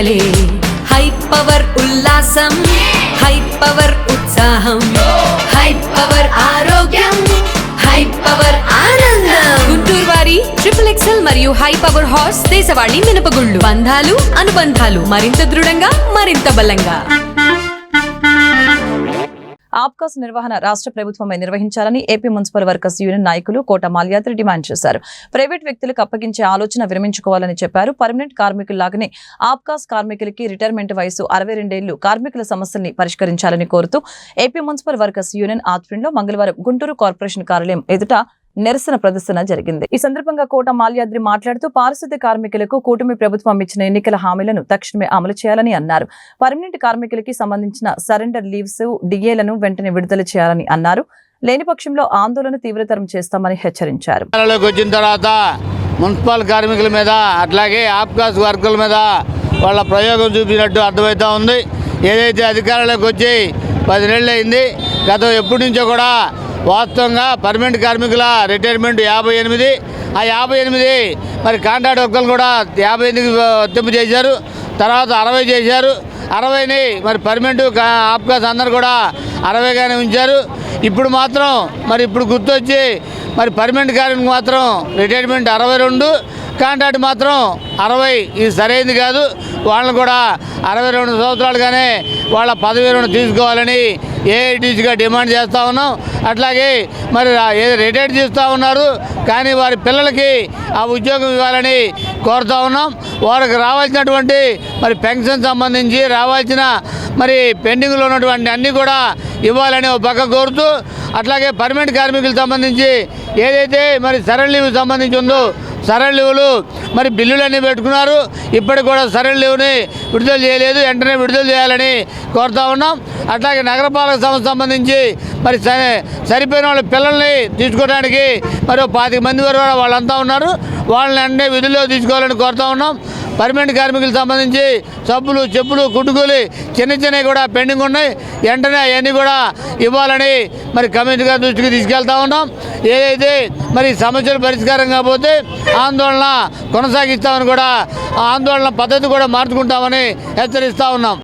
పండగలే high power ఉల్లాసం high power ఉత్సాహం high power ఆరోగ్యం హై పవర్ ఆనందం గుంటూరు వారి XXL మరియు హై పవర్ హార్స్ దేశవాళీ మినపగుళ్ళు బంధాలు అనుబంధాలు మరింత దృఢంగా మరింత బలంగా. ఆప్కాస్ నిర్వహణ రాష్ట్ర ప్రభుత్వమే నిర్వహించాలని ఏపీ మున్సిపల్ వర్కర్స్ యూనియన్ నాయకులు కోట మాల్యాద్రి డిమాండ్ చేశారు. ప్రైవేట్ వ్యక్తులకు అప్పగించే ఆలోచన విరమించుకోవాలని చెప్పారు. పర్మనెంట్ కార్మికుల్లాగానే ఆప్కాస్ కార్మికులకి రిటైర్మెంట్ వయసు 62 ఏళ్లు కార్మికుల సమస్యల్ని పరిష్కరించాలని కోరుతూ ఏపీ మున్సిపల్ వర్కర్స్ యూనియన్ ఆధ్వర్యంలో మంగళవారం గుంటూరు కార్పొరేషన్ కార్యాలయం ఎదుట నిరసన ప్రదర్శన జరిగింది. ఈ సందర్భంగా కోట మాల్యాద్రి మాట్లాడుతూ పారిశుద్ధ్య కార్మికులకు కూటమి ప్రభుత్వం ఇచ్చిన ఎన్నికల హామీలను తక్షణమే అమలు చేయాలని అన్నారు. పర్మనెంట్ కార్మికులకి సంబంధించిన సరెండర్ లీవ్స్ డిఏలను వెంటనే విడుదల చేయాలని అన్నారు. లేని పక్షంలో ఆందోళన తీవ్రతరం చేస్తామని హెచ్చరించారు. వచ్చిన తర్వాత మున్సిపల్ కార్మికుల మీద అట్లాగే ఆప్కాస్ వర్కుల మీద వాళ్ళ ప్రయోగం చూపినట్టు అర్థమవుతా ఉంది. ఏదైతే అధికారంలోకి వచ్చి 10 నెలలు అయింది. గత ఎప్పటి నుంచో కూడా వాస్తవంగా పర్మనెంట్ కార్మికుల రిటైర్మెంట్ 58. ఆ 58 మరి కాంట్రాక్ట్ వర్కర్లు కూడా 58కి వర్తింపు చేశారు. తర్వాత 60 చేశారు. 60ని మరి పర్మనెంట్ ఆప్కాస్ అందరు కూడా 60గానే ఉంచారు. ఇప్పుడు మాత్రం మరి ఇప్పుడు గుర్తొచ్చి మరి పర్మనెంట్ కార్మికులు మాత్రం రిటైర్మెంట్ 62, కాంట్రాక్ట్ మాత్రం 60. ఇది సరైనది కాదు. వాళ్ళని కూడా 62 సంవత్సరాలుగానే వాళ్ళ పదవి విరమణ తీసుకోవాలని ఏఐటీసీగా డిమాండ్ చేస్తూ ఉన్నాం. అట్లాగే మరి రిటైర్ చేస్తూ ఉన్నారు కానీ వారి పిల్లలకి ఆ ఉద్యోగం ఇవ్వాలని కోరుతూ ఉన్నాం. వారికి రావాల్సినటువంటి మరి పెన్షన్ సంబంధించి రావాల్సిన మరి పెండింగ్లో ఉన్నటువంటి అన్నీ కూడా ఇవ్వాలని ఒక పక్క కోరుతూ, అట్లాగే పర్మనెంట్ కార్మికులకు సంబంధించి ఏదైతే మరి సరెండర్ లీవ్ సంబంధించి ఉందో సరెండర్ లీవ్లు మరి బిల్లులన్నీ పెట్టుకున్నారు. ఇప్పటికి కూడా సరెండర్ లీవ్ని విడుదల చేయలేదు. వెంటనే విడుదల చేయాలని కోరుతా ఉన్నాం. అట్లాగే నగరపాలక సంస్థ సంబంధించి మరి సరిపోయిన వాళ్ళ పిల్లల్ని తీసుకోవడానికి మరి 25 మంది వరకు వాళ్ళంతా ఉన్నారు. వాళ్ళని వెంటనే విధుల్లో తీసుకోవాలని కోరుతా ఉన్నాం. పర్మనెంట్ కార్మికులకు సంబంధించి సబ్బులు చెప్పులు కుట్టుకూలి చిన్నవి కూడా పెండింగ్ ఉన్నాయి. వెంటనే అవన్నీ కూడా ఇవ్వాలని మరి కమిషనర్ గారి దృష్టికి తీసుకెళ్తా ఉన్నాం. ఏదైతే మరి సమస్యలు పరిష్కారం కాకపోతే ఆందోళన కొనసాగిస్తామని కూడా ఆందోళన పద్ధతి కూడా మార్చుకుంటామని హెచ్చరిస్తూ ఉన్నాం.